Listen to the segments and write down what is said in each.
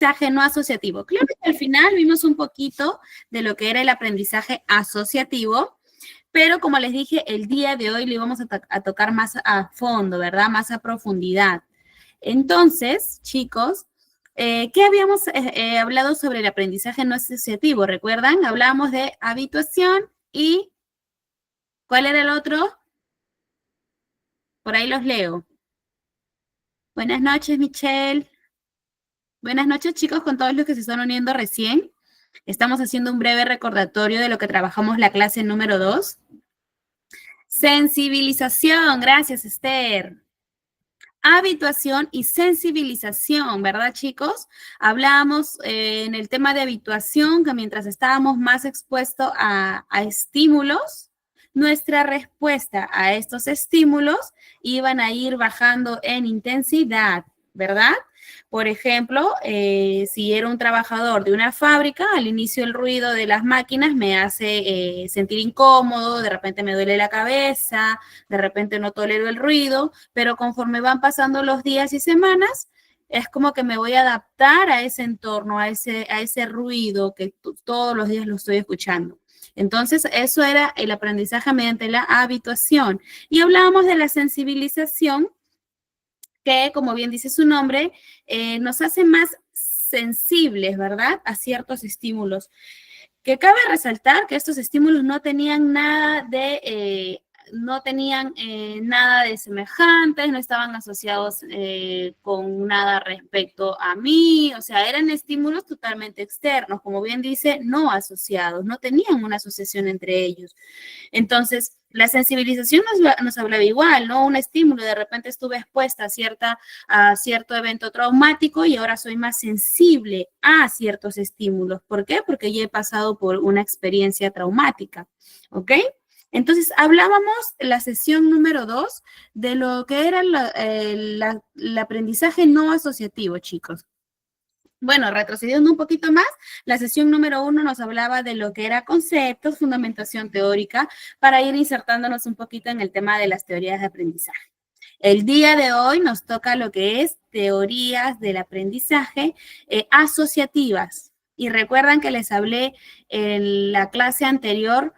aprendizaje no asociativo. Claro que al final vimos un poquito de lo que era el aprendizaje asociativo, pero como les dije, el día de hoy lo íbamos a tocar más a fondo, ¿verdad? Más a profundidad. Entonces, chicos, ¿qué habíamos hablado sobre el aprendizaje no asociativo? ¿Recuerdan? Hablábamos de habituación y ¿cuál era el otro? Por ahí los leo. Buenas noches, Michelle. Buenas noches, chicos, con todos los que se están uniendo recién. Estamos haciendo un breve recordatorio de lo que trabajamos la clase número 2. Sensibilización, gracias, Esther. Habituación y sensibilización, ¿verdad, chicos? Hablábamos en el tema de habituación que mientras estábamos más expuestos a estímulos, nuestra respuesta a estos estímulos iban a ir bajando en intensidad, ¿verdad? Por ejemplo, si era un trabajador de una fábrica, al inicio el ruido de las máquinas me hace sentir incómodo, de repente me duele la cabeza, de repente no tolero el ruido, pero conforme van pasando los días y semanas, es como que me voy a adaptar a ese entorno, a ese ruido que todos los días lo estoy escuchando. Entonces, eso era el aprendizaje mediante la habituación. Y hablábamos de la sensibilización, que, como bien dice su nombre, nos hace más sensibles, ¿verdad?, a ciertos estímulos. Que cabe resaltar que estos estímulos no tenían nada de semejantes, no estaban asociados con nada respecto a mí, o sea, eran estímulos totalmente externos, como bien dice, no asociados, no tenían una asociación entre ellos. Entonces, la sensibilización nos hablaba igual, ¿no? Un estímulo, de repente estuve expuesta a cierto evento traumático y ahora soy más sensible a ciertos estímulos. ¿Por qué? Porque ya he pasado por una experiencia traumática, ¿ok? Entonces, hablábamos la sesión número 2 de lo que era el aprendizaje no asociativo, chicos. Bueno, retrocediendo un poquito más, la sesión número 1 nos hablaba de lo que era conceptos, fundamentación teórica, para ir insertándonos un poquito en el tema de las teorías de aprendizaje. El día de hoy nos toca lo que es teorías del aprendizaje asociativas. Y recuerdan que les hablé en la clase anterior,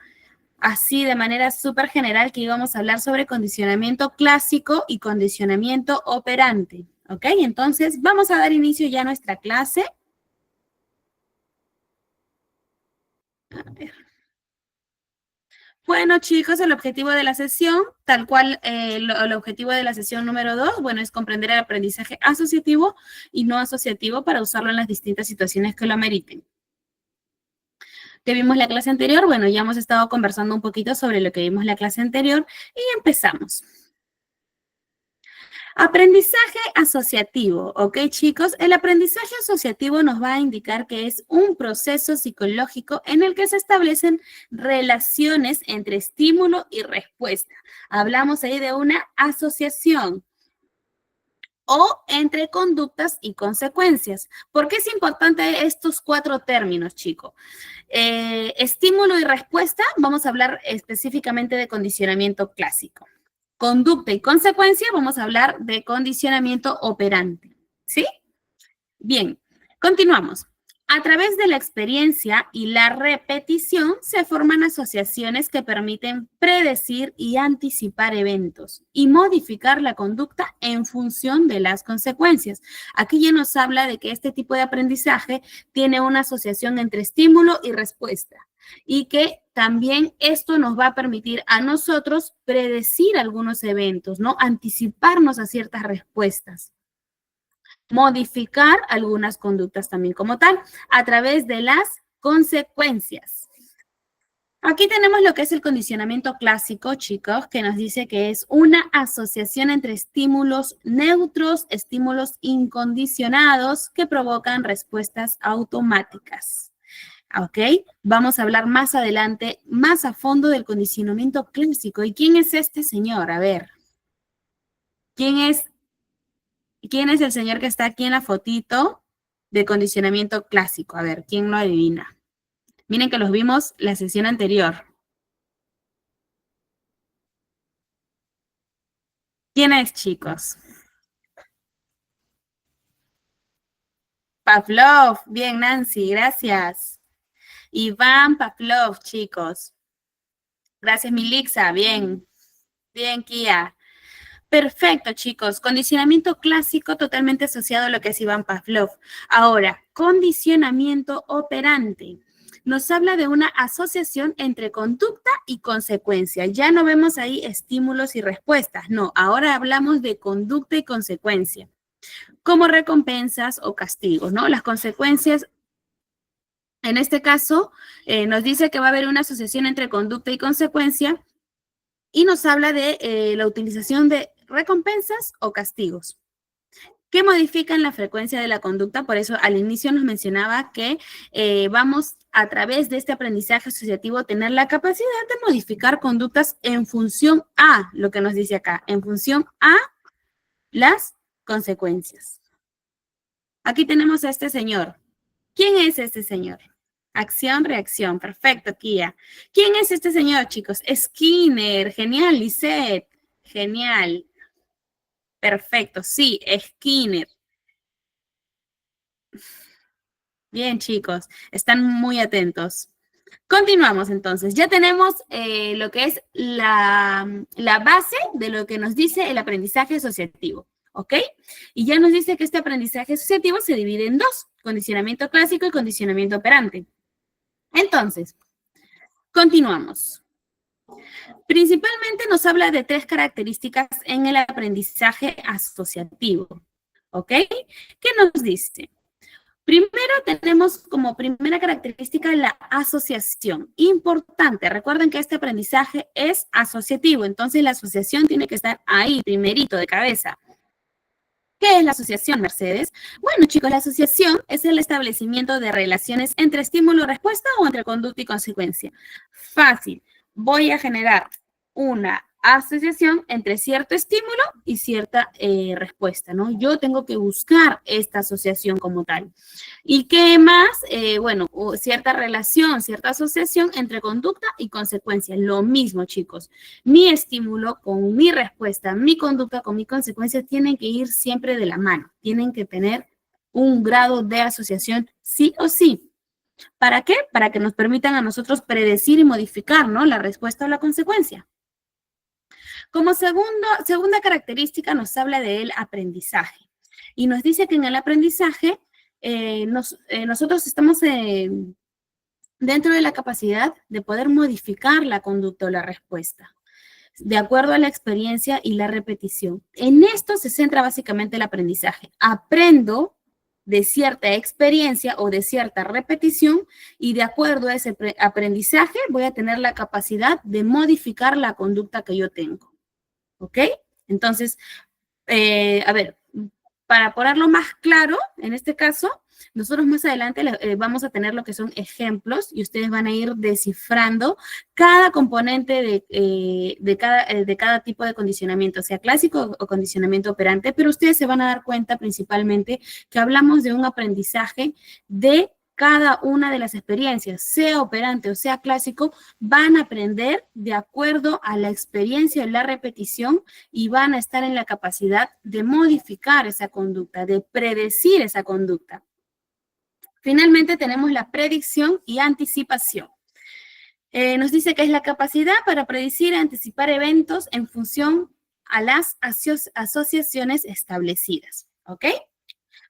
así de manera súper general, que íbamos a hablar sobre condicionamiento clásico y condicionamiento operante. ¿Ok? Entonces, vamos a dar inicio ya a nuestra clase. A ver. Bueno, chicos, el objetivo de la sesión, tal cual el objetivo de la sesión número 2, bueno, es comprender el aprendizaje asociativo y no asociativo para usarlo en las distintas situaciones que lo ameriten. ¿Qué vimos la clase anterior? Bueno, ya hemos estado conversando un poquito sobre lo que vimos la clase anterior y empezamos. Aprendizaje asociativo, ¿ok, chicos? El aprendizaje asociativo nos va a indicar que es un proceso psicológico en el que se establecen relaciones entre estímulo y respuesta. Hablamos ahí de una asociación o entre conductas y consecuencias. ¿Por qué es importante estos 4 términos, chicos? Estímulo y respuesta, vamos a hablar específicamente de condicionamiento clásico. Conducta y consecuencia, vamos a hablar de condicionamiento operante. ¿Sí? Bien, continuamos. A través de la experiencia y la repetición se forman asociaciones que permiten predecir y anticipar eventos y modificar la conducta en función de las consecuencias. Aquí ya nos habla de que este tipo de aprendizaje tiene una asociación entre estímulo y respuesta y que también esto nos va a permitir a nosotros predecir algunos eventos, ¿no? Anticiparnos a ciertas respuestas, modificar algunas conductas también como tal, a través de las consecuencias. Aquí tenemos lo que es el condicionamiento clásico, chicos, que nos dice que es una asociación entre estímulos neutros, estímulos incondicionados que provocan respuestas automáticas. ¿Ok? Vamos a hablar más adelante, más a fondo del condicionamiento clásico. ¿Y quién es este señor? A ver, ¿quién es el señor que está aquí en la fotito de condicionamiento clásico? A ver, ¿quién lo adivina? Miren que los vimos la sesión anterior. ¿Quién es, chicos? Pavlov, bien, Nancy, gracias. Iván Pavlov, chicos. Gracias, Milixa, bien. Bien, Kia. Perfecto, chicos. Condicionamiento clásico totalmente asociado a lo que es Iván Pavlov. Ahora, condicionamiento operante. Nos habla de una asociación entre conducta y consecuencia. Ya no vemos ahí estímulos y respuestas. No, ahora hablamos de conducta y consecuencia. Como recompensas o castigos, ¿no? Las consecuencias, en este caso, nos dice que va a haber una asociación entre conducta y consecuencia y nos habla de la utilización de recompensas o castigos que modifican la frecuencia de la conducta. Por eso al inicio nos mencionaba que vamos a través de este aprendizaje asociativo tener la capacidad de modificar conductas en función a lo que nos dice acá, en función a las consecuencias. Aquí tenemos a este señor. ¿Quién es este señor? Acción, reacción. Perfecto, Kia. ¿Quién es este señor, chicos? Skinner. Genial, Lisette. Genial. Perfecto, sí, Skinner. Bien, chicos, están muy atentos. Continuamos entonces. Ya tenemos lo que es la base de lo que nos dice el aprendizaje asociativo, ¿ok? Y ya nos dice que este aprendizaje asociativo se divide en dos, condicionamiento clásico y condicionamiento operante. Entonces, continuamos. Principalmente nos habla de tres características en el aprendizaje asociativo, ¿ok? ¿Qué nos dice? Primero tenemos como primera característica la asociación. Importante, recuerden que este aprendizaje es asociativo, entonces la asociación tiene que estar ahí, primerito, de cabeza. ¿Qué es la asociación, Mercedes? Bueno, chicos, la asociación es el establecimiento de relaciones entre estímulo y respuesta o entre conducta y consecuencia. Fácil. Voy a generar una asociación entre cierto estímulo y cierta respuesta, ¿no? Yo tengo que buscar esta asociación como tal. ¿Y qué más? Bueno, cierta relación, cierta asociación entre conducta y consecuencia. Lo mismo, chicos. Mi estímulo con mi respuesta, mi conducta con mi consecuencia tienen que ir siempre de la mano. Tienen que tener un grado de asociación sí o sí. ¿Para qué? Para que nos permitan a nosotros predecir y modificar, ¿no? La respuesta o la consecuencia. Como segunda característica nos habla del aprendizaje y nos dice que en el aprendizaje nosotros estamos dentro de la capacidad de poder modificar la conducta o la respuesta de acuerdo a la experiencia y la repetición. En esto se centra básicamente el aprendizaje. Aprendo de cierta experiencia o de cierta repetición y de acuerdo a ese aprendizaje voy a tener la capacidad de modificar la conducta que yo tengo. ¿Ok? Entonces, a ver, para ponerlo más claro, en este caso, nosotros más adelante vamos a tener lo que son ejemplos y ustedes van a ir descifrando cada componente de cada tipo de condicionamiento, sea clásico o condicionamiento operante, pero ustedes se van a dar cuenta principalmente que hablamos de un aprendizaje de cada una de las experiencias, sea operante o sea clásico, van a aprender de acuerdo a la experiencia y la repetición y van a estar en la capacidad de modificar esa conducta, de predecir esa conducta. Finalmente tenemos la predicción y anticipación. Nos dice que es la capacidad para predecir y anticipar eventos en función a las asociaciones establecidas. ¿Ok?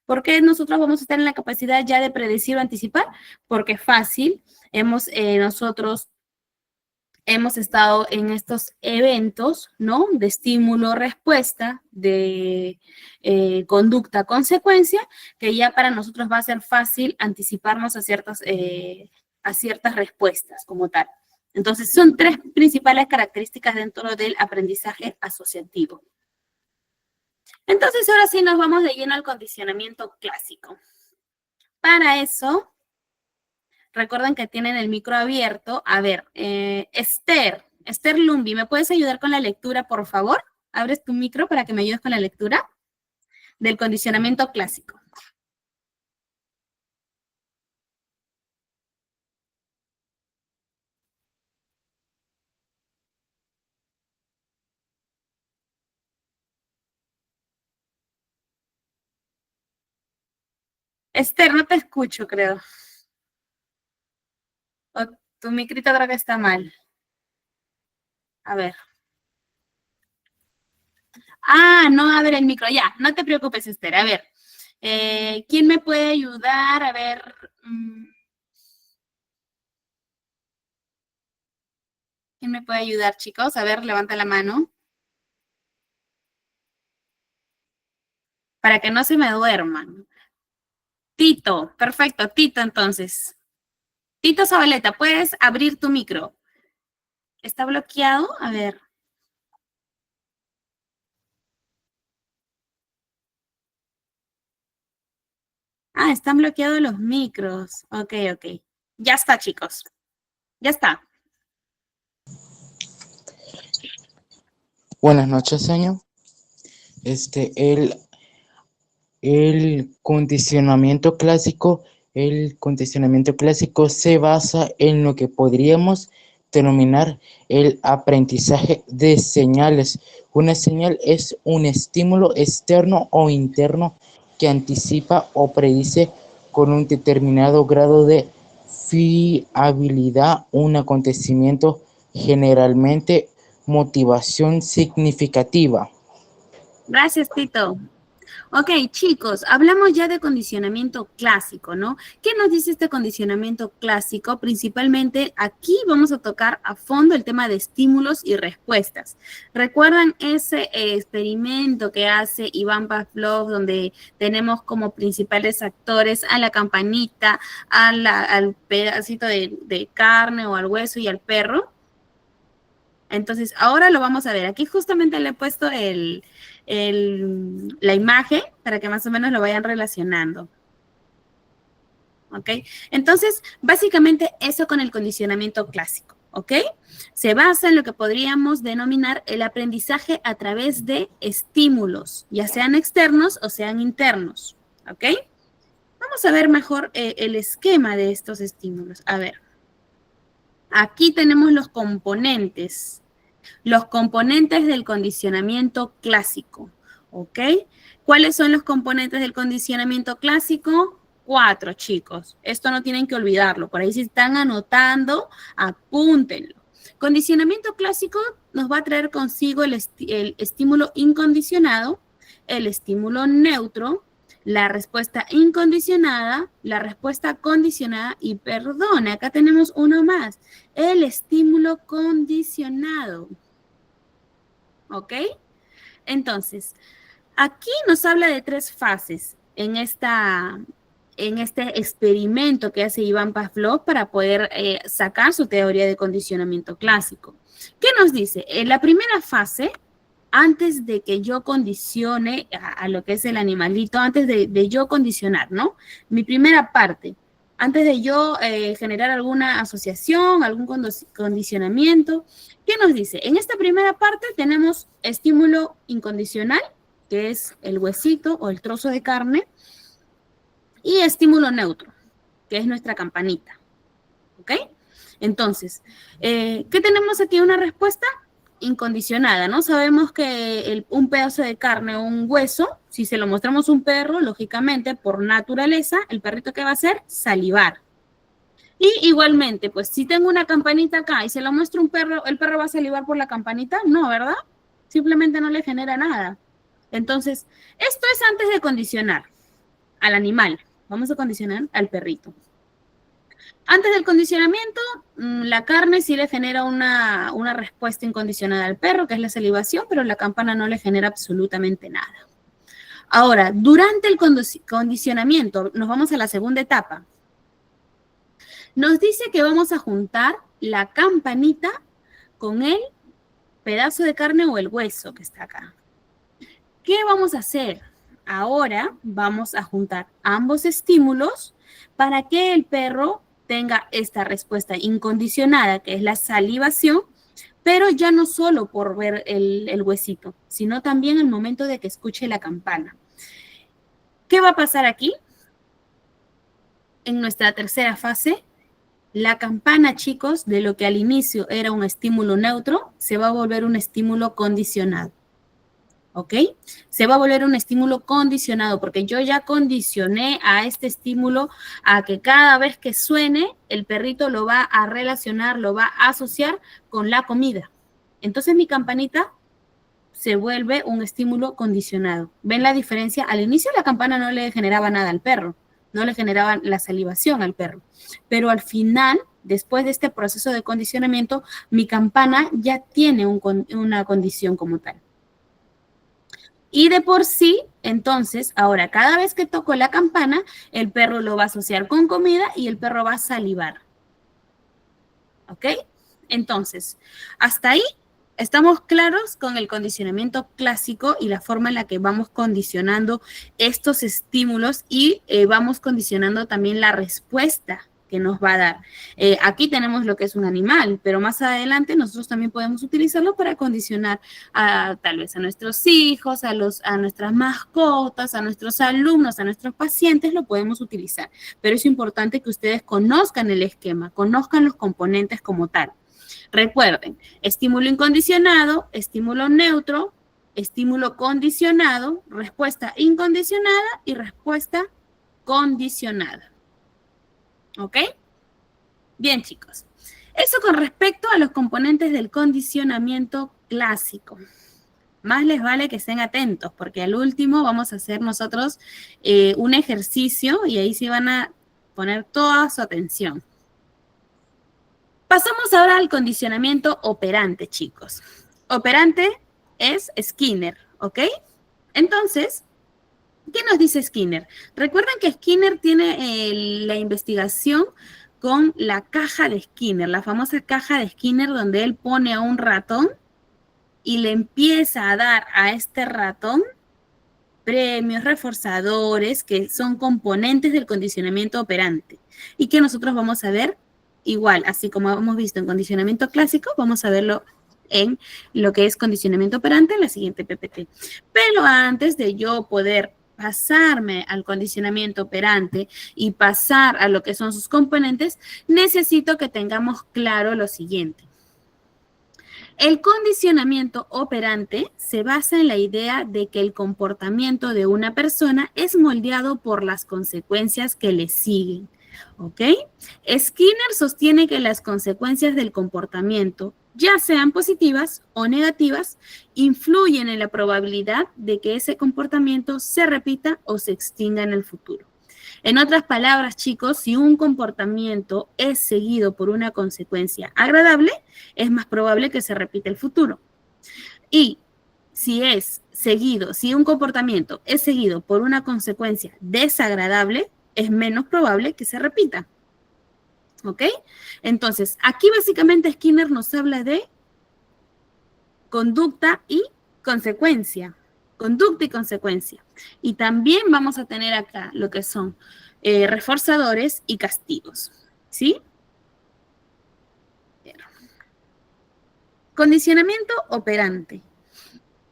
¿Por qué nosotros vamos a estar en la capacidad ya de predecir o anticipar? Porque es fácil. Nosotros hemos estado en estos eventos, ¿no? De estímulo-respuesta, de conducta-consecuencia, que ya para nosotros va a ser fácil anticiparnos a ciertas respuestas como tal. Entonces, son tres principales características dentro del aprendizaje asociativo. Entonces, ahora sí nos vamos de lleno al condicionamiento clásico. Para eso, recuerden que tienen el micro abierto. A ver, Esther Lumbi, ¿me puedes ayudar con la lectura, por favor? Abres tu micro para que me ayudes con la lectura del condicionamiento clásico. Esther, no te escucho, creo. O tu micrito creo que está mal. A ver. Ah, no abre el micro. Ya, no te preocupes, Esther. A ver. ¿Quién me puede ayudar? A ver. ¿Quién me puede ayudar, chicos? A ver, levanta la mano. Para que no se me duerman. Tito, perfecto, Tito, entonces. Tito Zabaleta, ¿puedes abrir tu micro? ¿Está bloqueado? A ver. Ah, están bloqueados los micros. Ok, ok. Ya está, chicos. Ya está. Buenas noches, señor. El el condicionamiento clásico se basa en lo que podríamos denominar el aprendizaje de señales. Una señal es un estímulo externo o interno que anticipa o predice con un determinado grado de fiabilidad un acontecimiento, generalmente motivación significativa. Gracias, Tito. Ok, chicos, hablamos ya de condicionamiento clásico, ¿no? ¿Qué nos dice este condicionamiento clásico? Principalmente aquí vamos a tocar a fondo el tema de estímulos y respuestas. ¿Recuerdan ese experimento que hace Iván Pavlov donde tenemos como principales actores a la campanita, al pedacito de carne o al hueso y al perro? Entonces, ahora lo vamos a ver. Aquí justamente le he puesto la imagen para que más o menos lo vayan relacionando. ¿Ok? Entonces, básicamente eso con el condicionamiento clásico. ¿Ok? Se basa en lo que podríamos denominar el aprendizaje a través de estímulos, ya sean externos o sean internos. ¿Ok? Vamos a ver mejor el esquema de estos estímulos. A ver, aquí tenemos los componentes. Los componentes del condicionamiento clásico, ¿ok? ¿Cuáles son los componentes del condicionamiento clásico? 4, chicos. Esto no tienen que olvidarlo. Por ahí si están anotando, apúntenlo. Condicionamiento clásico nos va a traer consigo el estímulo incondicionado, el estímulo neutro, la respuesta incondicionada, la respuesta condicionada y perdón, acá tenemos uno más, el estímulo condicionado. ¿Ok? Entonces, aquí nos habla de 3 fases en este experimento que hace Iván Pavlov para poder sacar su teoría de condicionamiento clásico. ¿Qué nos dice? En la primera fase, antes de que yo condicione a lo que es el animalito, antes de yo condicionar, ¿no? Mi primera parte, antes de yo generar alguna asociación, algún condicionamiento, ¿qué nos dice? En esta primera parte tenemos estímulo incondicional, que es el huesito o el trozo de carne, y estímulo neutro, que es nuestra campanita. ¿Ok? Entonces, ¿qué tenemos aquí? Una respuesta incondicionada, ¿no? Sabemos que un pedazo de carne o un hueso, si se lo mostramos a un perro, lógicamente, por naturaleza, el perrito ¿qué va a hacer? Salivar. Y igualmente, pues si tengo una campanita acá y se lo muestro a un perro, ¿el perro va a salivar por la campanita? No, ¿verdad? Simplemente no le genera nada. Entonces, esto es antes de condicionar al animal. Vamos a condicionar al perrito. Antes del condicionamiento, la carne sí le genera una respuesta incondicionada al perro, que es la salivación, pero la campana no le genera absolutamente nada. Ahora, durante el condicionamiento, nos vamos a la segunda etapa. Nos dice que vamos a juntar la campanita con el pedazo de carne o el hueso que está acá. ¿Qué vamos a hacer? Ahora vamos a juntar ambos estímulos para que el perro tenga esta respuesta incondicionada, que es la salivación, pero ya no solo por ver el huesito, sino también el momento de que escuche la campana. ¿Qué va a pasar aquí? En nuestra tercera fase, la campana, chicos, de lo que al inicio era un estímulo neutro, se va a volver un estímulo condicionado. ¿ok? Se va a volver un estímulo condicionado porque yo ya condicioné a este estímulo a que cada vez que suene, el perrito lo va a relacionar, lo va a asociar con la comida. Entonces mi campanita se vuelve un estímulo condicionado. ¿Ven la diferencia? Al inicio la campana no le generaba nada al perro, no le generaba la salivación al perro, pero al final, después de este proceso de condicionamiento, mi campana ya tiene una condición como tal. Y de por sí, entonces, ahora cada vez que toco la campana, el perro lo va a asociar con comida y el perro va a salivar. ¿Ok? Entonces, hasta ahí estamos claros con el condicionamiento clásico y la forma en la que vamos condicionando estos estímulos y vamos condicionando también la respuesta que nos va a dar. Aquí tenemos lo que es un animal, pero más adelante nosotros también podemos utilizarlo para condicionar tal vez a nuestros hijos, a nuestras mascotas, a nuestros alumnos, a nuestros pacientes, lo podemos utilizar. Pero es importante que ustedes conozcan el esquema, conozcan los componentes como tal. Recuerden, estímulo incondicionado, estímulo neutro, estímulo condicionado, respuesta incondicionada y respuesta condicionada. ¿Ok? Bien, chicos. Eso con respecto a los componentes del condicionamiento clásico. Más les vale que estén atentos, porque al último vamos a hacer nosotros un ejercicio y ahí sí van a poner toda su atención. Pasamos ahora al condicionamiento operante, chicos. Operante es Skinner, ¿ok? Entonces, ¿qué nos dice Skinner? Recuerden que Skinner tiene la investigación con la caja de Skinner, la famosa caja de Skinner donde él pone a un ratón y le empieza a dar a este ratón premios, reforzadores, que son componentes del condicionamiento operante y que nosotros vamos a ver igual, así como hemos visto en condicionamiento clásico, vamos a verlo en lo que es condicionamiento operante en la siguiente PPT. Pero antes de yo poder pasarme al condicionamiento operante y pasar a lo que son sus componentes, necesito que tengamos claro lo siguiente. El condicionamiento operante se basa en la idea de que el comportamiento de una persona es moldeado por las consecuencias que le siguen. ¿Ok? Skinner sostiene que las consecuencias del comportamiento, ya sean positivas o negativas, influyen en la probabilidad de que ese comportamiento se repita o se extinga en el futuro. En otras palabras, chicos, si un comportamiento es seguido por una consecuencia agradable, es más probable que se repita el futuro. Y si un comportamiento es seguido por una consecuencia desagradable, es menos probable que se repita. ¿Ok? Entonces, aquí básicamente Skinner nos habla de conducta y consecuencia. Conducta y consecuencia. Y también vamos a tener acá lo que son reforzadores y castigos. ¿Sí? Condicionamiento operante.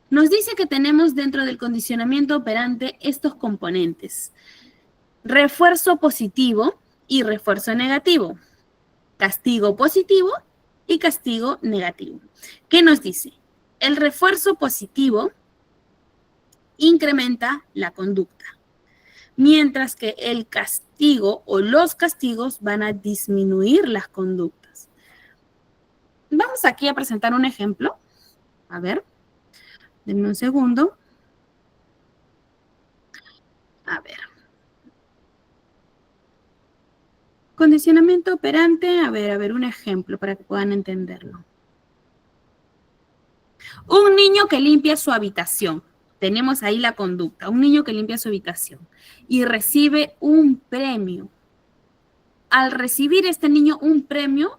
Nos dice que tenemos dentro del condicionamiento operante estos componentes. Refuerzo positivo y refuerzo negativo. Castigo positivo y castigo negativo. ¿Qué nos dice? El refuerzo positivo incrementa la conducta, mientras que el castigo o los castigos van a disminuir las conductas. Vamos aquí a presentar un ejemplo. A ver, denme un segundo. A ver. Condicionamiento operante, a ver, un ejemplo para que puedan entenderlo. Un niño que limpia su habitación. Tenemos ahí la conducta, un niño que limpia su habitación y recibe un premio. Al recibir este niño un premio,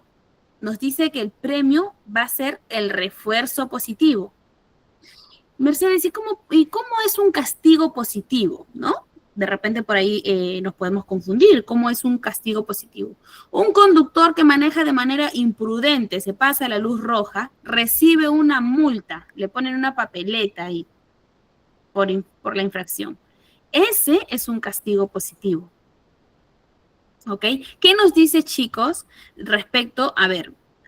nos dice que el premio va a ser el refuerzo positivo. Mercedes, ¿y cómo es un castigo positivo, no? De repente por ahí nos podemos confundir. ¿Cómo es un castigo positivo? Un conductor que maneja de manera imprudente, se pasa la luz roja, recibe una multa, le ponen una papeleta ahí por la infracción. Ese es un castigo positivo. ¿Ok? ¿Qué nos dice, chicos, respecto,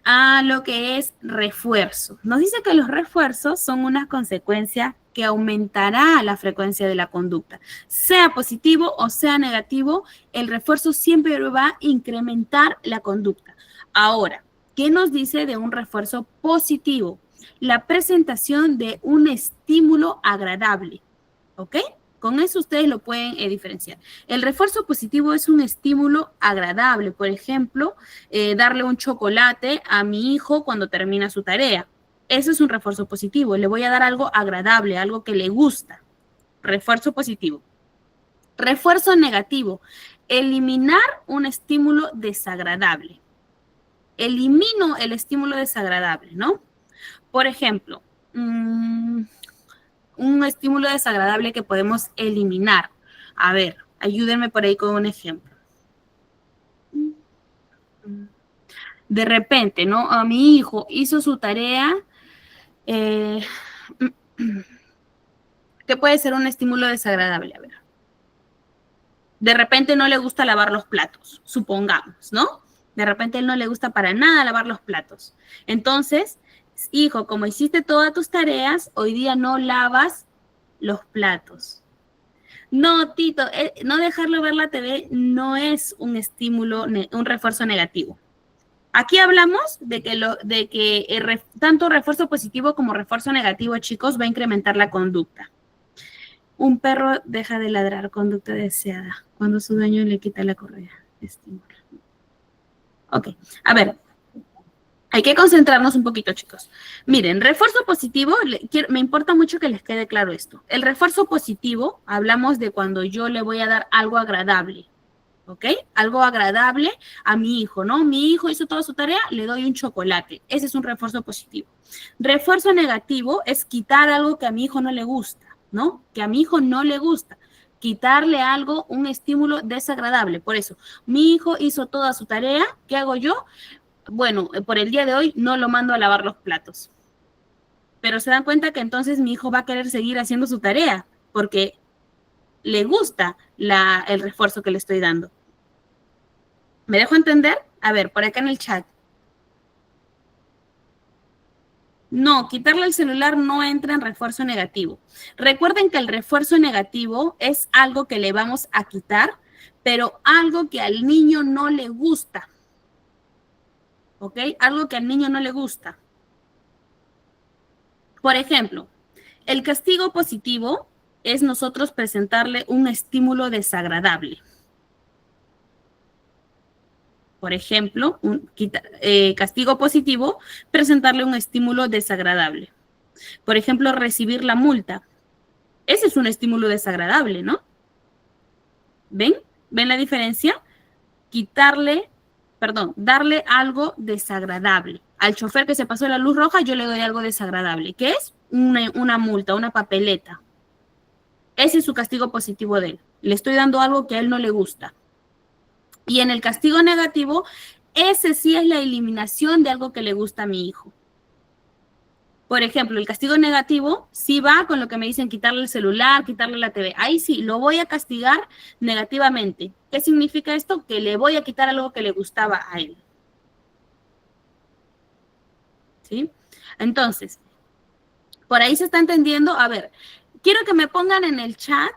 a lo que es refuerzo? Nos dice que los refuerzos son una consecuencia que aumentará la frecuencia de la conducta. Sea positivo o sea negativo, el refuerzo siempre va a incrementar la conducta. Ahora, ¿qué nos dice de un refuerzo positivo? La presentación de un estímulo agradable, ¿ok? Con eso ustedes lo pueden diferenciar. El refuerzo positivo es un estímulo agradable. Por ejemplo, darle un chocolate a mi hijo cuando termina su tarea. Eso es un refuerzo positivo. Le voy a dar algo agradable, algo que le gusta. Refuerzo positivo. Refuerzo negativo. Eliminar un estímulo desagradable. Elimino el estímulo desagradable, ¿no? Por ejemplo, un estímulo desagradable que podemos eliminar. A ver, ayúdenme por ahí con un ejemplo. De repente, ¿no? A mi hijo hizo su tarea, ¿qué puede ser un estímulo desagradable? A ver. De repente no le gusta lavar los platos, supongamos, ¿no? De repente a él no le gusta para nada lavar los platos. Entonces, hijo, como hiciste todas tus tareas, hoy día no lavas los platos. No, Tito, no dejarlo ver la TV no es un estímulo, un refuerzo negativo. Aquí hablamos de que tanto refuerzo positivo como refuerzo negativo, chicos, va a incrementar la conducta. Un perro deja de ladrar, conducta deseada, cuando su dueño le quita la correa. Estímulo. Ok, a ver, hay que concentrarnos un poquito, chicos. Miren, refuerzo positivo, me importa mucho que les quede claro esto. El refuerzo positivo, hablamos de cuando yo le voy a dar algo agradable, ¿ok? Algo agradable a mi hijo, ¿no? Mi hijo hizo toda su tarea, le doy un chocolate. Ese es un refuerzo positivo. Refuerzo negativo es quitar algo que a mi hijo no le gusta, ¿no? Que a mi hijo no le gusta. Quitarle algo, un estímulo desagradable. Por eso, mi hijo hizo toda su tarea, ¿qué hago yo? Bueno, por el día de hoy no lo mando a lavar los platos. Pero se dan cuenta que entonces mi hijo va a querer seguir haciendo su tarea porque le gusta el refuerzo que le estoy dando. ¿Me dejo entender? A ver, por acá en el chat. No, quitarle el celular no entra en refuerzo negativo. Recuerden que el refuerzo negativo es algo que le vamos a quitar, pero algo que al niño no le gusta. ¿Ok? Algo que al niño no le gusta. Por ejemplo, el castigo positivo es nosotros presentarle un estímulo desagradable. Por ejemplo, castigo positivo, presentarle un estímulo desagradable. Por ejemplo, recibir la multa. Ese es un estímulo desagradable, ¿no? ¿Ven? ¿Ven la diferencia? Darle algo desagradable. Al chofer que se pasó la luz roja, yo le doy algo desagradable. ¿Qué es? Una multa, una papeleta. Ese es su castigo positivo de él. Le estoy dando algo que a él no le gusta. Y en el castigo negativo, ese sí es la eliminación de algo que le gusta a mi hijo. Por ejemplo, el castigo negativo sí va con lo que me dicen quitarle el celular, quitarle la TV. Ahí sí, lo voy a castigar negativamente. ¿Qué significa esto? Que le voy a quitar algo que le gustaba a él. ¿Sí? Entonces, por ahí se está entendiendo. A ver, quiero que me pongan en el chat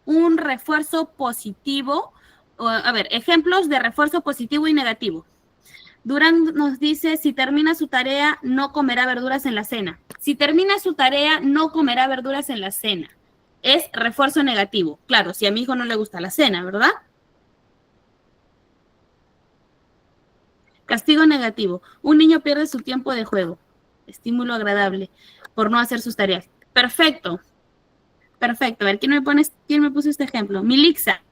un refuerzo positivo. A ver, ejemplos de refuerzo positivo y negativo. Durán nos dice, si termina su tarea, no comerá verduras en la cena. Si termina su tarea, no comerá verduras en la cena. Es refuerzo negativo. Claro, si a mi hijo no le gusta la cena, ¿verdad? Castigo negativo. Un niño pierde su tiempo de juego. Estímulo agradable por no hacer sus tareas. Perfecto. Perfecto. A ver, ¿quién me puso este ejemplo? Milixa.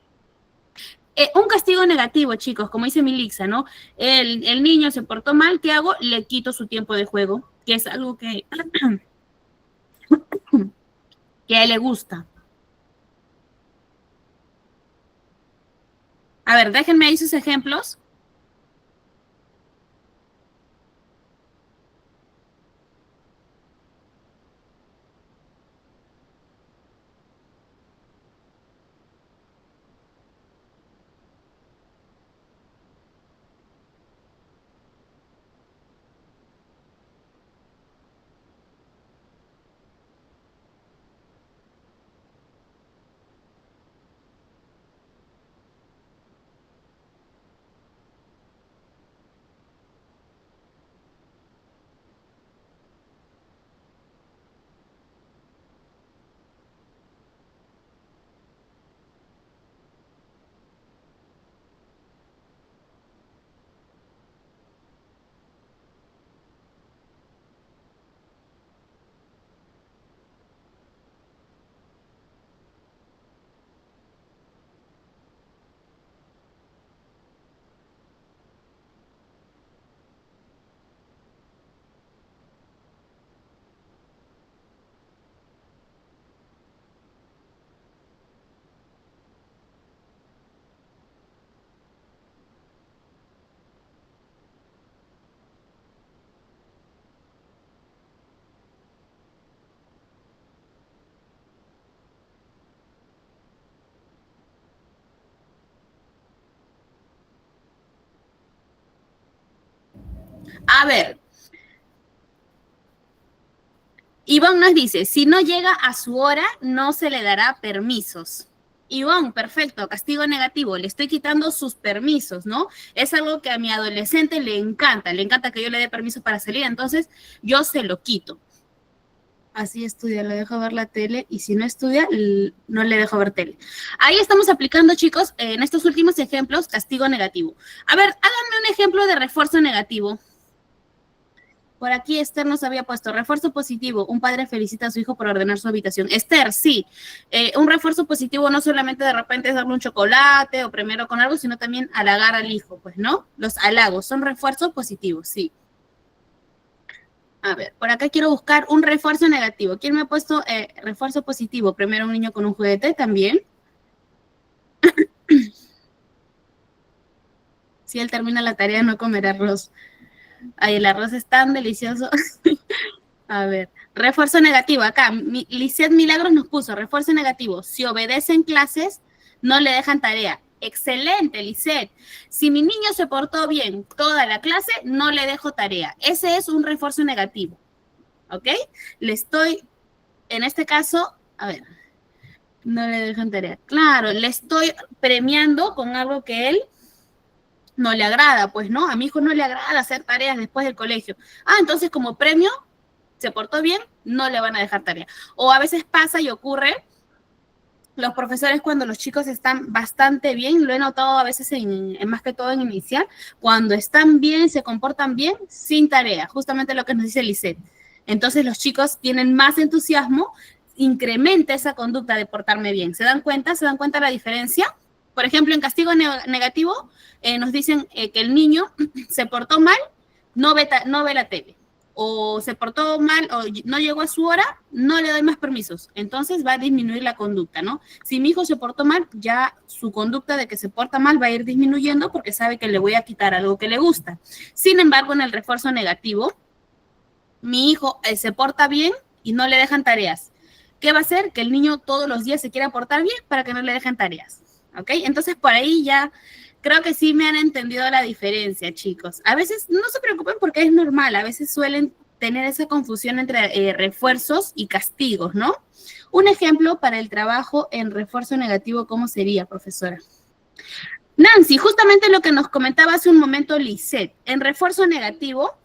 Un castigo negativo, chicos, como dice Milixa, ¿no? El niño se portó mal, ¿qué hago? Le quito su tiempo de juego, que es algo que a él le gusta. A ver, déjenme ahí sus ejemplos. A ver, Ivonne nos dice, si no llega a su hora, no se le dará permisos. Ivonne, perfecto, castigo negativo, le estoy quitando sus permisos, ¿no? Es algo que a mi adolescente le encanta que yo le dé permiso para salir, entonces yo se lo quito. Así estudia, le dejo ver la tele y si no estudia, no le dejo ver tele. Ahí estamos aplicando, chicos, en estos últimos ejemplos, castigo negativo. A ver, háganme un ejemplo de refuerzo negativo. Por aquí Esther nos había puesto refuerzo positivo. Un padre felicita a su hijo por ordenar su habitación. Esther, sí. Un refuerzo positivo no solamente de repente es darle un chocolate o premiarlo con algo, sino también halagar al hijo, pues, ¿no? Los halagos son refuerzos positivos, sí. A ver, por acá quiero buscar un refuerzo negativo. ¿Quién me ha puesto refuerzo positivo? Premiar a un niño con un juguete también. Si él termina la tarea, no comerá arroz. Ay, el arroz es tan delicioso. A ver, refuerzo negativo. Acá, Lisette Milagros nos puso refuerzo negativo. Si obedecen clases, no le dejan tarea. Excelente, Lisette. Si mi niño se portó bien toda la clase, no le dejo tarea. Ese es un refuerzo negativo. ¿Ok? Le estoy, en este caso, a ver, no le dejan tarea. Claro, le estoy premiando con algo que él no le agrada, pues, ¿no? A mi hijo no le agrada hacer tareas después del colegio. Ah, entonces como premio, se portó bien, no le van a dejar tarea. O a veces pasa y ocurre, los profesores cuando los chicos están bastante bien, lo he notado a veces más que todo en inicial, cuando están bien, se comportan bien, sin tarea, justamente lo que nos dice Lisette. Entonces los chicos tienen más entusiasmo, incrementa esa conducta de portarme bien. ¿Se dan cuenta? ¿Se dan cuenta la diferencia? Por ejemplo, en castigo negativo nos dicen que el niño se portó mal, no ve la tele. O se portó mal o no llegó a su hora, no le doy más permisos. Entonces va a disminuir la conducta, ¿no? Si mi hijo se portó mal, ya su conducta de que se porta mal va a ir disminuyendo porque sabe que le voy a quitar algo que le gusta. Sin embargo, en el refuerzo negativo, mi hijo se porta bien y no le dejan tareas. ¿Qué va a hacer? Que el niño todos los días se quiera portar bien para que no le dejen tareas. ¿Ok? Entonces, por ahí ya creo que sí me han entendido la diferencia, chicos. A veces no se preocupen porque es normal, a veces suelen tener esa confusión entre refuerzos y castigos, ¿no? Un ejemplo para el trabajo en refuerzo negativo, ¿cómo sería, profesora? Nancy, justamente lo que nos comentaba hace un momento Lisette, en refuerzo negativo,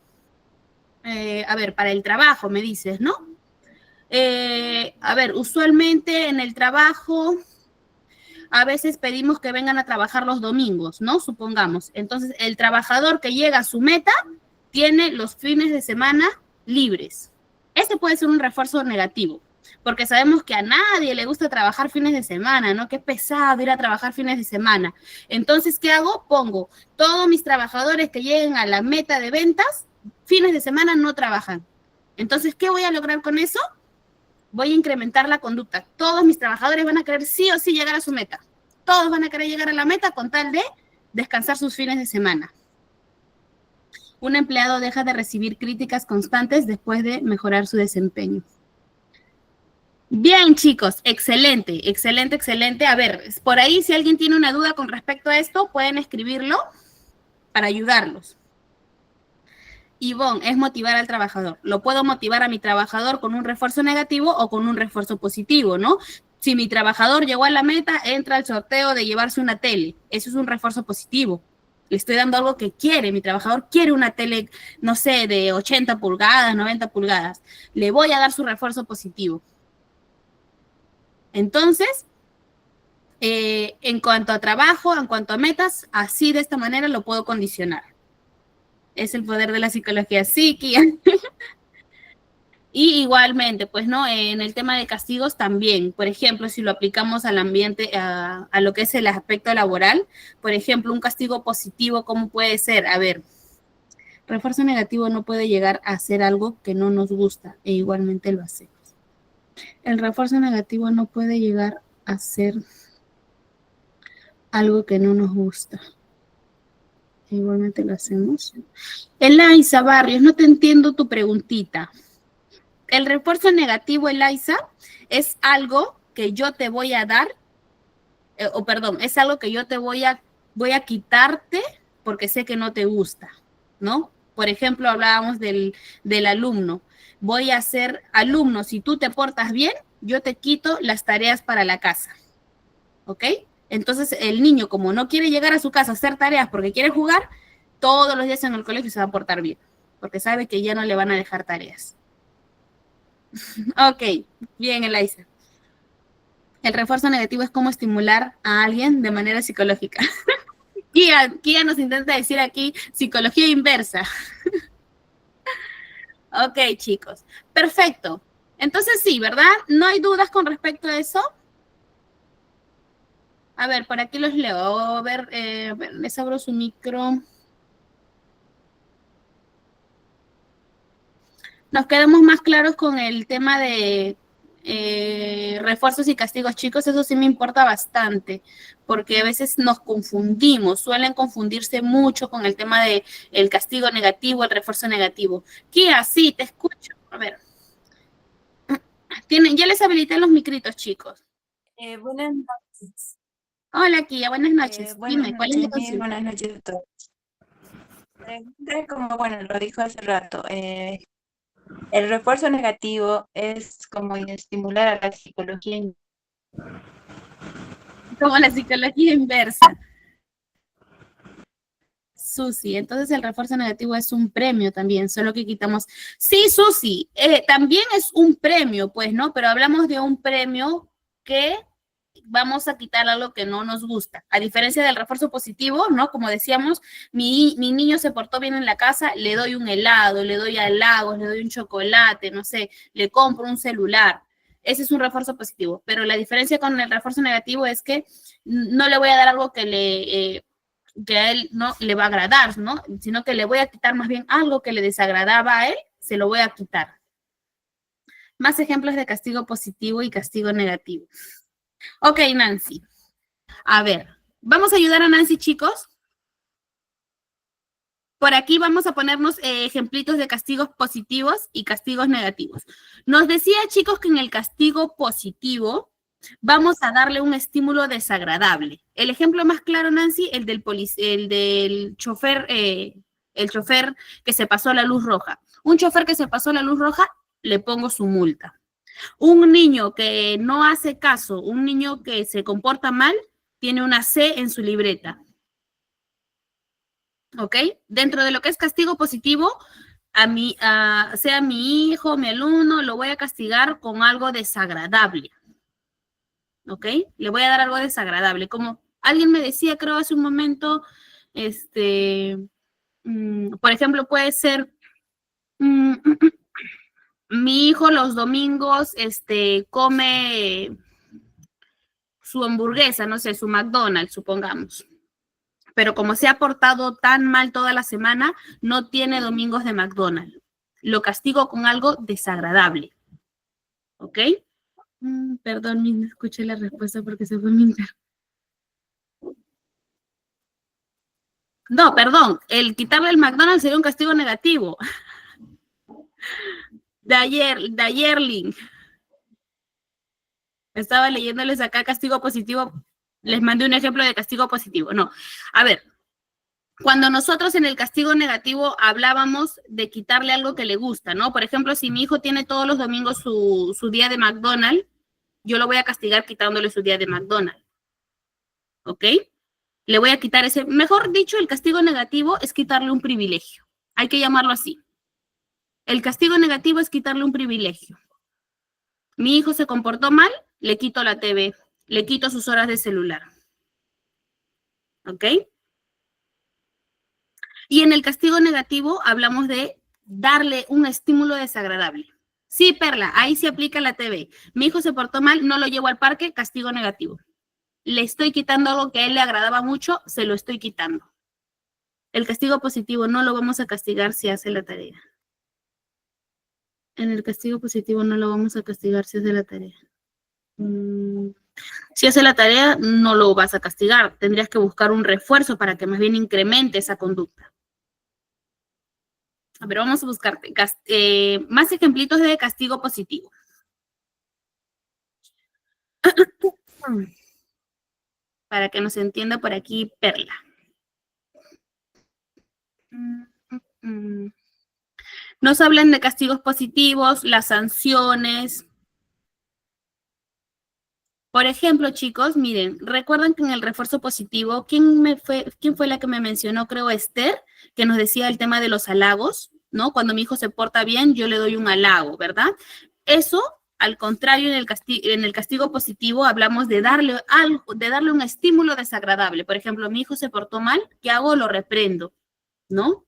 a ver, para el trabajo, me dices, ¿no? A ver, usualmente en el trabajo a veces pedimos que vengan a trabajar los domingos, ¿no? Supongamos. Entonces, el trabajador que llega a su meta tiene los fines de semana libres. Este puede ser un refuerzo negativo, porque sabemos que a nadie le gusta trabajar fines de semana, ¿no? Qué pesado ir a trabajar fines de semana. Entonces, ¿qué hago? Pongo todos mis trabajadores que lleguen a la meta de ventas, fines de semana no trabajan. Entonces, ¿qué voy a lograr con eso? Voy a incrementar la conducta. Todos mis trabajadores van a querer sí o sí llegar a su meta. Todos van a querer llegar a la meta con tal de descansar sus fines de semana. Un empleado deja de recibir críticas constantes después de mejorar su desempeño. Bien, chicos, excelente, excelente, excelente. A ver, por ahí si alguien tiene una duda con respecto a esto, pueden escribirlo para ayudarlos. Ivonne, es motivar al trabajador. Lo puedo motivar a mi trabajador con un refuerzo negativo o con un refuerzo positivo, ¿no? Si mi trabajador llegó a la meta, entra al sorteo de llevarse una tele. Eso es un refuerzo positivo. Le estoy dando algo que quiere. Mi trabajador quiere una tele, no sé, de 80 pulgadas, 90 pulgadas. Le voy a dar su refuerzo positivo. Entonces, en cuanto a trabajo, en cuanto a metas, así de esta manera lo puedo condicionar. Es el poder de la psicología psíquica. Y igualmente, pues, ¿no? En el tema de castigos también, por ejemplo, si lo aplicamos al ambiente, a lo que es el aspecto laboral, por ejemplo, un castigo positivo, ¿cómo puede ser? A ver, refuerzo negativo no puede llegar a hacer algo que no nos gusta e igualmente lo hacemos. El refuerzo negativo no puede llegar a ser algo que no nos gusta. Igualmente lo hacemos. Elaiza Barrios, no te entiendo tu preguntita. El refuerzo negativo, Elaiza, es algo que yo te voy a dar, es algo que yo te voy a quitarte porque sé que no te gusta, ¿no? Por ejemplo, hablábamos del alumno. Voy a ser alumno, si tú te portas bien, yo te quito las tareas para la casa. ¿Ok? Entonces el niño, como no quiere llegar a su casa a hacer tareas porque quiere jugar, todos los días en el colegio se va a portar bien, porque sabe que ya no le van a dejar tareas. Ok, bien, Elisa. El refuerzo negativo es cómo estimular a alguien de manera psicológica. Kia nos intenta decir aquí psicología inversa. Ok, chicos. Perfecto. Entonces sí, ¿verdad? ¿No hay dudas con respecto a eso? A ver, por aquí los leo. A ver, les abro su micro. Nos quedamos más claros con el tema de refuerzos y castigos, chicos. Eso sí me importa bastante, porque a veces nos confundimos, suelen confundirse mucho con el tema de el castigo negativo, el refuerzo negativo. Kia, sí, te escucho. A ver, ya les habilité los micritos, chicos. Buenas noches. Hola, Kia, buenas noches. Buenas Dime, ¿cuál es la noches, Mir, consulta? buenas noches a todos. Como, bueno, lo dijo hace rato, el refuerzo negativo es como estimular a la psicología. Como la psicología inversa. Susi, entonces el refuerzo negativo es un premio también, solo que quitamos. Sí, Susi, también es un premio, pues, ¿no? Pero hablamos de un premio que vamos a quitar algo que no nos gusta. A diferencia del refuerzo positivo, ¿no? Como decíamos, mi niño se portó bien en la casa, le doy un helado, le doy halagos, le doy un chocolate, no sé, le compro un celular. Ese es un refuerzo positivo. Pero la diferencia con el refuerzo negativo es que no le voy a dar algo que a él no le va a agradar, ¿no? Sino que le voy a quitar más bien algo que le desagradaba a él, se lo voy a quitar. Más ejemplos de castigo positivo y castigo negativo. Ok, Nancy. A ver, vamos a ayudar a Nancy, chicos. Por aquí vamos a ponernos ejemplitos de castigos positivos y castigos negativos. Nos decía, chicos, que en el castigo positivo vamos a darle un estímulo desagradable. El ejemplo más claro, Nancy, el del chofer, el chofer que se pasó la luz roja. Un chofer que se pasó la luz roja, le pongo su multa. Un niño que no hace caso, un niño que se comporta mal, tiene una C en su libreta. ¿Ok? Dentro de lo que es castigo positivo, sea mi hijo, mi alumno, lo voy a castigar con algo desagradable. ¿Ok? Le voy a dar algo desagradable. Como alguien me decía, creo hace un momento, por ejemplo, puede ser, mi hijo los domingos, come su hamburguesa, no sé, su McDonald's, supongamos. Pero como se ha portado tan mal toda la semana, no tiene domingos de McDonald's. Lo castigo con algo desagradable. ¿Ok? Perdón, no escuché la respuesta porque se fue mi internet. No, perdón, el quitarle el McDonald's sería un castigo negativo. De ayerling. Estaba leyéndoles acá castigo positivo. Les mandé un ejemplo de castigo positivo. No, a ver, cuando nosotros en el castigo negativo hablábamos de quitarle algo que le gusta, ¿no? Por ejemplo, si mi hijo tiene todos los domingos su día de McDonald's, yo lo voy a castigar quitándole su día de McDonald's. ¿Ok? Le voy a quitar ese, mejor dicho, el castigo negativo es quitarle un privilegio. Hay que llamarlo así. El castigo negativo es quitarle un privilegio. Mi hijo se comportó mal, le quito la TV, le quito sus horas de celular. ¿Ok? Y en el castigo negativo hablamos de darle un estímulo desagradable. Sí, Perla, ahí se aplica la TV. Mi hijo se portó mal, no lo llevo al parque, castigo negativo. Le estoy quitando algo que a él le agradaba mucho, se lo estoy quitando. El castigo positivo no lo vamos a castigar si hace la tarea. En el castigo positivo no lo vamos a castigar si hace la tarea. Si hace la tarea, no lo vas a castigar. Tendrías que buscar un refuerzo para que más bien incremente esa conducta. A ver, vamos a buscar más ejemplitos de castigo positivo. Para que nos entienda por aquí Perla. Nos hablan de castigos positivos, las sanciones. Por ejemplo, chicos, miren, recuerdan que en el refuerzo positivo, ¿quién fue la que me mencionó? Creo Esther, que nos decía el tema de los halagos, ¿no? Cuando mi hijo se porta bien, yo le doy un halago, ¿verdad? Eso, al contrario, en el castigo positivo hablamos de darle un estímulo desagradable. Por ejemplo, mi hijo se portó mal, ¿qué hago? Lo reprendo, ¿no?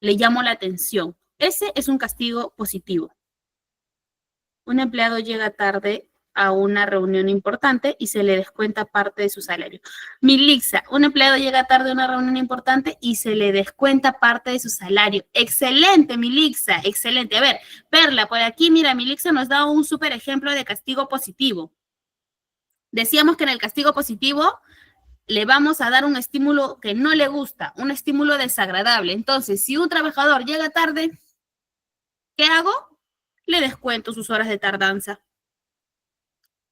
Le llamo la atención. Ese es un castigo positivo. Un empleado llega tarde a una reunión importante y se le descuenta parte de su salario. Milixa, un empleado llega tarde a una reunión importante y se le descuenta parte de su salario. Excelente, Milixa, excelente. A ver, Perla, por aquí, mira, Milixa nos da un súper ejemplo de castigo positivo. Decíamos que en el castigo positivo le vamos a dar un estímulo que no le gusta, un estímulo desagradable. Entonces, si un trabajador llega tarde, ¿qué hago? Le descuento sus horas de tardanza.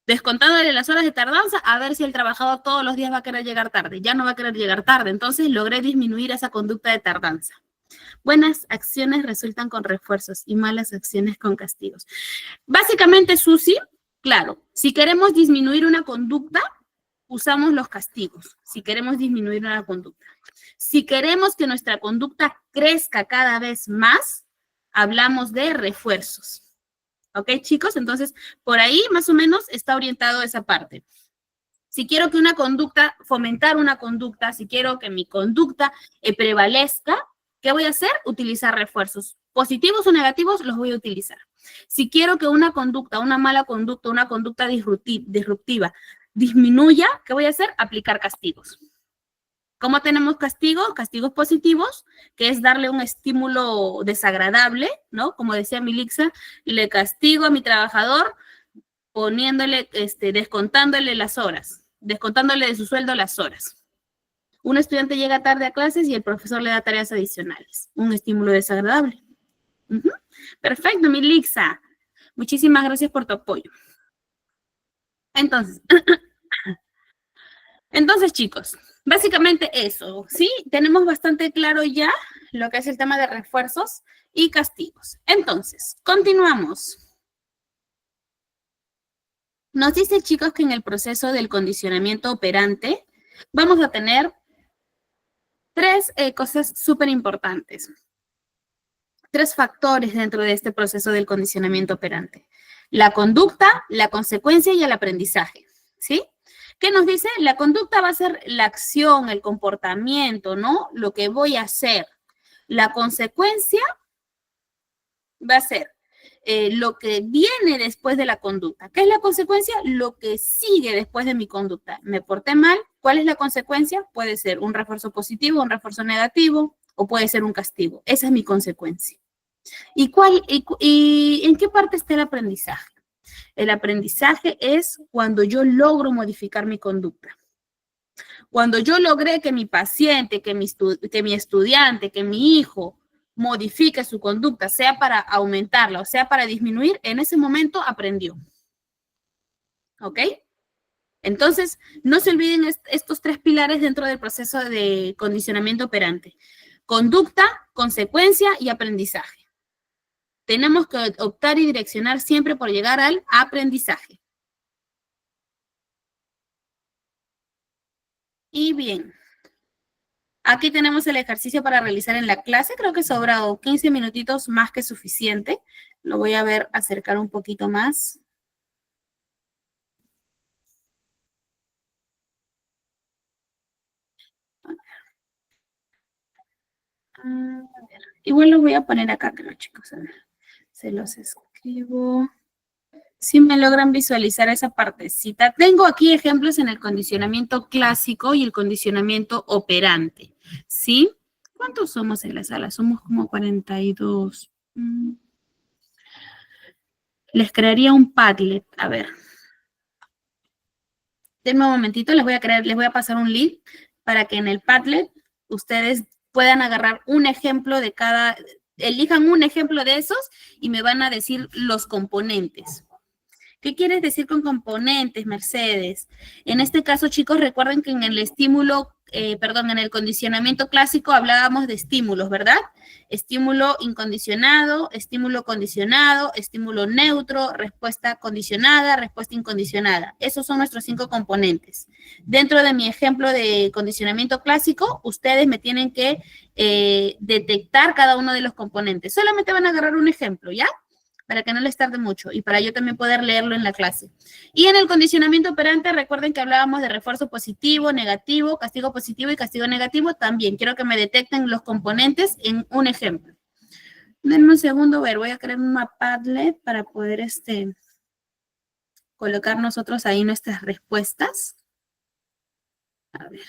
Descontándole las horas de tardanza, a ver si el trabajador todos los días va a querer llegar tarde. Ya no va a querer llegar tarde. Entonces, logré disminuir esa conducta de tardanza. Buenas acciones resultan con refuerzos y malas acciones con castigos. Básicamente, Susi, claro, si queremos disminuir una conducta, usamos los castigos. Si queremos disminuir una conducta. Si queremos que nuestra conducta crezca cada vez más, hablamos de refuerzos. ¿Ok, chicos? Entonces, por ahí más o menos está orientado esa parte. Si quiero que una conducta, fomentar una conducta, si quiero que mi conducta prevalezca, ¿qué voy a hacer? Utilizar refuerzos. Positivos o negativos los voy a utilizar. Si quiero que una conducta, una mala conducta, una conducta disruptiva disminuya, ¿qué voy a hacer? Aplicar castigos. ¿Cómo tenemos castigos? Castigos positivos, que es darle un estímulo desagradable, ¿no? Como decía Milixa, le castigo a mi trabajador poniéndole, descontándole las horas, descontándole de su sueldo las horas. Un estudiante llega tarde a clases y el profesor le da tareas adicionales. Un estímulo desagradable. Perfecto, Milixa. Muchísimas gracias por tu apoyo. Entonces, chicos, básicamente eso, ¿sí? Tenemos bastante claro ya lo que es el tema de refuerzos y castigos. Entonces, continuamos. Nos dice, chicos, que en el proceso del condicionamiento operante vamos a tener tres cosas súper importantes. Tres factores dentro de este proceso del condicionamiento operante. La conducta, la consecuencia y el aprendizaje, ¿sí? ¿Qué nos dice? La conducta va a ser la acción, el comportamiento, ¿no? Lo que voy a hacer. La consecuencia va a ser lo que viene después de la conducta. ¿Qué es la consecuencia? Lo que sigue después de mi conducta. Me porté mal. ¿Cuál es la consecuencia? Puede ser un refuerzo positivo, un refuerzo negativo, o puede ser un castigo. Esa es mi consecuencia. ¿Y en qué parte está el aprendizaje? El aprendizaje es cuando yo logro modificar mi conducta. Cuando yo logré que mi paciente, que mi estudiante, que mi hijo modifique su conducta, sea para aumentarla o sea para disminuir, en ese momento aprendió. ¿Ok? Entonces, no se olviden estos tres pilares dentro del proceso de condicionamiento operante. Conducta, consecuencia y aprendizaje. Tenemos que optar y direccionar siempre por llegar al aprendizaje. Y bien, aquí tenemos el ejercicio para realizar en la clase. Creo que sobrado 15 minutitos más que suficiente. Lo voy a ver acercar un poquito más. A ver. Igual lo voy a poner acá, creo, chicos. A ver. Se los escribo. Si me logran visualizar esa partecita. Tengo aquí ejemplos en el condicionamiento clásico y el condicionamiento operante, ¿sí? ¿Cuántos somos en la sala? Somos como 42. Les crearía un Padlet. A ver. Denme un momentito, les voy a pasar un link para que en el Padlet ustedes puedan agarrar un ejemplo de cada, elijan un ejemplo de esos y me van a decir los componentes. ¿Qué quieres decir con componentes, Mercedes? En este caso, chicos, recuerden que en el estímulo en el condicionamiento clásico hablábamos de estímulos, ¿verdad? Estímulo incondicionado, estímulo condicionado, estímulo neutro, respuesta condicionada, respuesta incondicionada. Esos son nuestros 5 componentes. Dentro de mi ejemplo de condicionamiento clásico, ustedes me tienen que detectar cada uno de los componentes. Solamente van a agarrar un ejemplo, ¿ya? Para que no les tarde mucho y para yo también poder leerlo en la clase. Y en el condicionamiento operante, recuerden que hablábamos de refuerzo positivo, negativo, castigo positivo y castigo negativo. También quiero que me detecten los componentes en un ejemplo. Denme un segundo, voy a crear un Padlet para poder colocar nosotros ahí nuestras respuestas. A ver.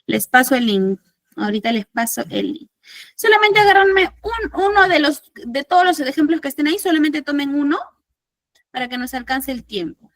Les paso el link. Ahorita les paso el link. Solamente agarranme uno de todos los ejemplos que estén ahí, solamente tomen uno para que nos alcance el tiempo.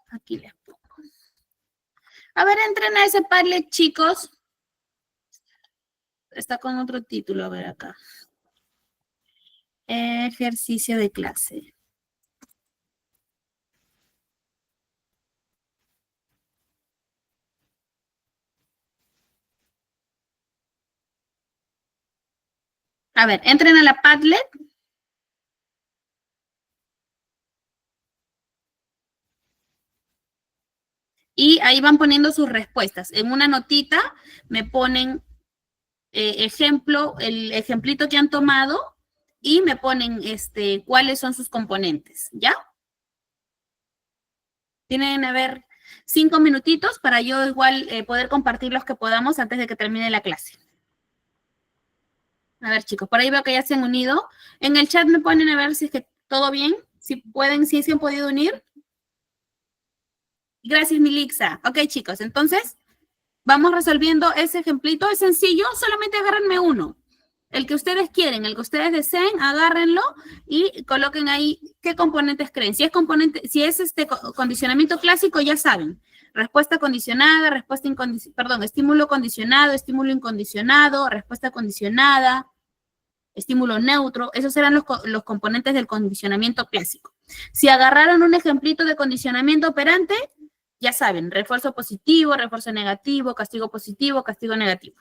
Aquí les pongo. A ver, entren a ese Padlet, chicos. Está con otro título, a ver acá. Ejercicio de clase. A ver, entren a la Padlet. Y ahí van poniendo sus respuestas. En una notita me ponen ejemplo, el ejemplito que han tomado y me ponen cuáles son sus componentes, ¿ya? Tienen a ver 5 minutitos para yo igual poder compartir los que podamos antes de que termine la clase. A ver, chicos, por ahí veo que ya se han unido. En el chat me ponen a ver si es que todo bien, si pueden, si se han podido unir. Gracias, Milixa. Ok, chicos, entonces vamos resolviendo ese ejemplito. Es sencillo, solamente agárrenme uno. El que ustedes quieren, el que ustedes deseen, agárrenlo y coloquen ahí qué componentes creen. Si es condicionamiento clásico, ya saben. Respuesta condicionada, estímulo condicionado, estímulo incondicionado, respuesta condicionada, estímulo neutro. Esos serán los componentes del condicionamiento clásico. Si agarraron un ejemplito de condicionamiento operante, ya saben, refuerzo positivo, refuerzo negativo, castigo positivo, castigo negativo.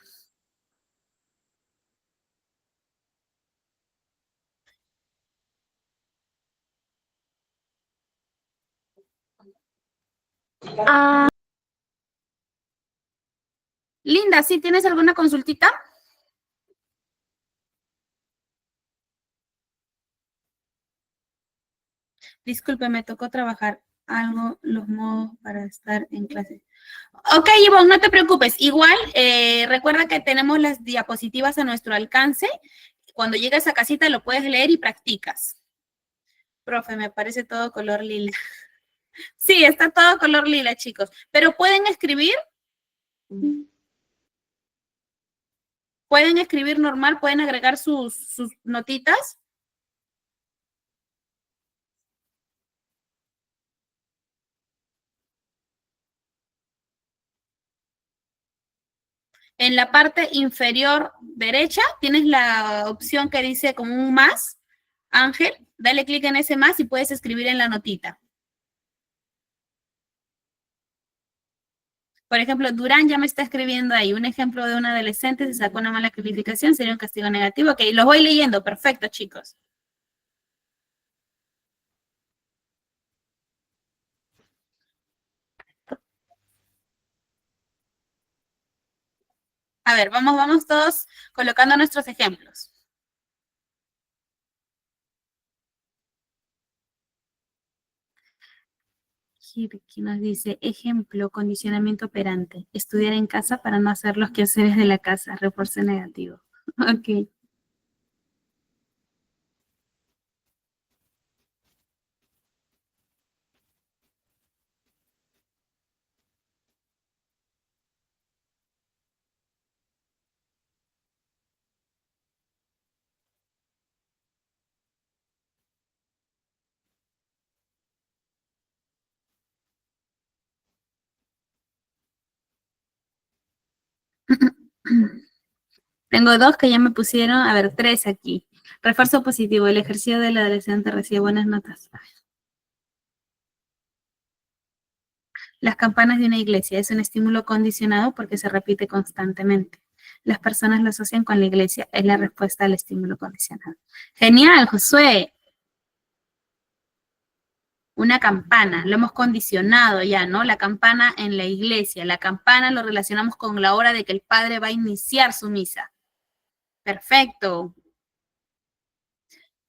Linda, ¿sí tienes alguna consultita? Disculpe, me tocó trabajar algo, los modos para estar en clase. Ok, Ivonne, no te preocupes. Igual, recuerda que tenemos las diapositivas a nuestro alcance. Cuando llegues a casita lo puedes leer y practicas. Profe, me parece todo color lila. Sí, está todo color lila, chicos. Pero pueden escribir. Pueden escribir normal, pueden agregar sus notitas. En la parte inferior derecha tienes la opción que dice como un más, Ángel, dale clic en ese más y puedes escribir en la notita. Por ejemplo, Durán ya me está escribiendo ahí un ejemplo de un adolescente, se sacó una mala calificación, sería un castigo negativo. Ok, los voy leyendo, perfecto, chicos. A ver, vamos todos colocando nuestros ejemplos. Aquí nos dice, ejemplo, condicionamiento operante. Estudiar en casa para no hacer los quehaceres de la casa, refuerzo negativo. Ok. Tengo dos que ya me pusieron, a ver, tres aquí. Refuerzo positivo, el ejercicio del adolescente recibe buenas notas. Las campanas de una iglesia es un estímulo condicionado porque se repite constantemente. Las personas lo asocian con la iglesia, es la respuesta al estímulo condicionado. Genial, Josué. Una campana, lo hemos condicionado ya, ¿no? La campana en la iglesia, la campana lo relacionamos con la hora de que el padre va a iniciar su misa. Perfecto.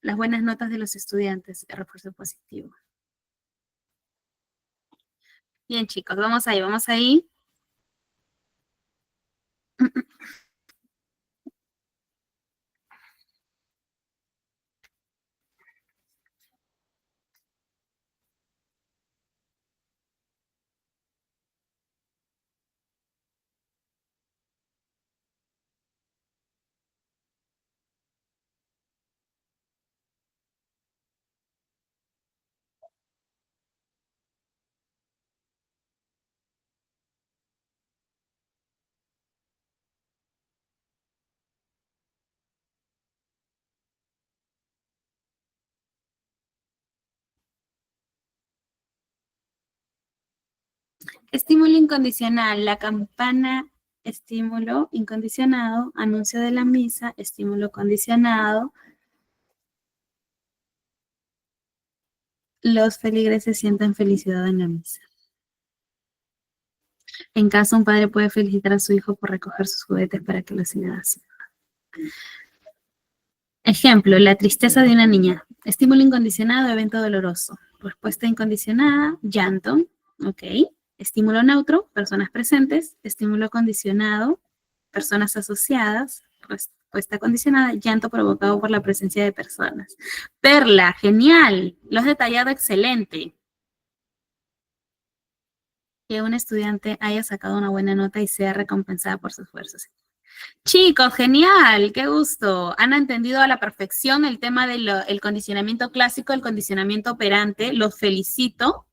Las buenas notas de los estudiantes, el refuerzo positivo. Bien, chicos, vamos ahí, vamos ahí. Estímulo incondicional, la campana, estímulo incondicionado, anuncio de la misa, estímulo condicionado. Los feligreses sienten felicidad en la misa. En casa, un padre puede felicitar a su hijo por recoger sus juguetes para que lo siga haciendo. Ejemplo, la tristeza de una niña. Estímulo incondicionado, evento doloroso. Respuesta incondicionada, llanto. Ok. Estímulo neutro, personas presentes. Estímulo condicionado, personas asociadas. Respuesta condicionada, llanto provocado por la presencia de personas. Perla, genial. Lo has detallado excelente. Que un estudiante haya sacado una buena nota y sea recompensada por sus esfuerzos. Chicos, genial, qué gusto. Han entendido a la perfección el tema del condicionamiento clásico, el condicionamiento operante. Los felicito.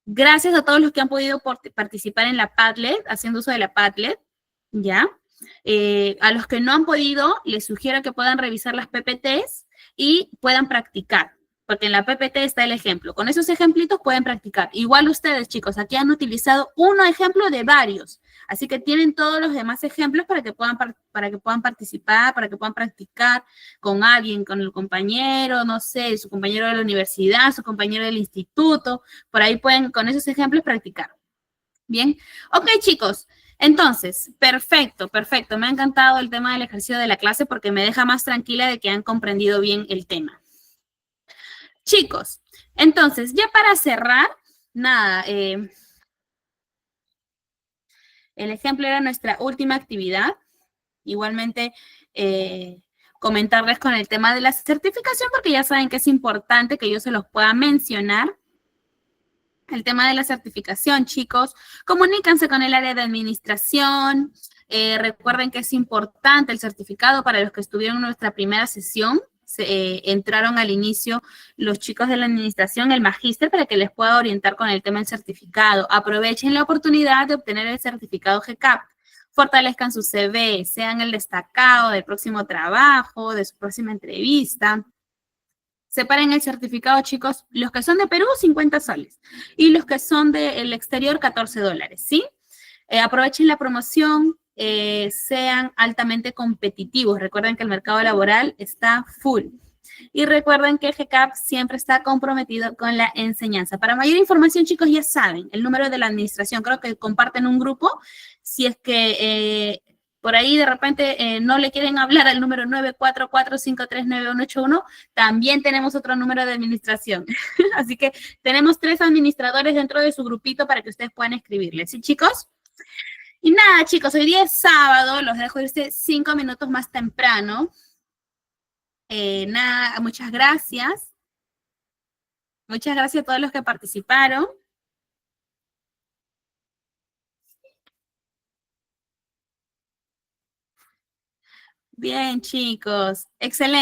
Gracias a todos los que han podido participar en la Padlet, haciendo uso de la Padlet, ¿ya? A los que no han podido, les sugiero que puedan revisar las PPTs y puedan practicar, porque en la PPT está el ejemplo. Con esos ejemplitos pueden practicar. Igual ustedes, chicos, aquí han utilizado un ejemplo de varios, así que tienen todos los demás ejemplos para que puedan participar, para que puedan practicar con alguien, con el compañero, no sé, su compañero de la universidad, su compañero del instituto, por ahí pueden con esos ejemplos practicar. Bien, ok, chicos. Entonces, perfecto, perfecto. Me ha encantado el tema del ejercicio de la clase porque me deja más tranquila de que han comprendido bien el tema. Chicos, entonces, ya para cerrar, nada, el ejemplo era nuestra última actividad. Igualmente, comentarles con el tema de la certificación porque ya saben que es importante que yo se los pueda mencionar. El tema de la certificación, chicos, comunícanse con el área de administración. Recuerden que es importante el certificado para los que estuvieron en nuestra primera sesión. Entraron al inicio los chicos de la administración, el magíster, para que les pueda orientar con el tema del certificado. Aprovechen la oportunidad de obtener el certificado GCAP. Fortalezcan su CV, sean el destacado del próximo trabajo, de su próxima entrevista. Separen el certificado, chicos. Los que son de Perú, 50 soles. Y los que son del exterior, 14 dólares, ¿sí? Aprovechen la promoción, sean altamente competitivos. Recuerden que el mercado laboral está full. Y recuerden que GCAP siempre está comprometido con la enseñanza. Para mayor información, chicos, ya saben, el número de la administración. Creo que comparten un grupo. Si es que por ahí de repente no le quieren hablar al número 944539181, también tenemos otro número de administración. Así que tenemos 3 administradores dentro de su grupito para que ustedes puedan escribirles. ¿Sí, chicos? Y nada, chicos, hoy día es sábado, los dejo irse 5 minutos más temprano. Nada, muchas gracias. Muchas gracias a todos los que participaron. Bien, chicos. Excelente.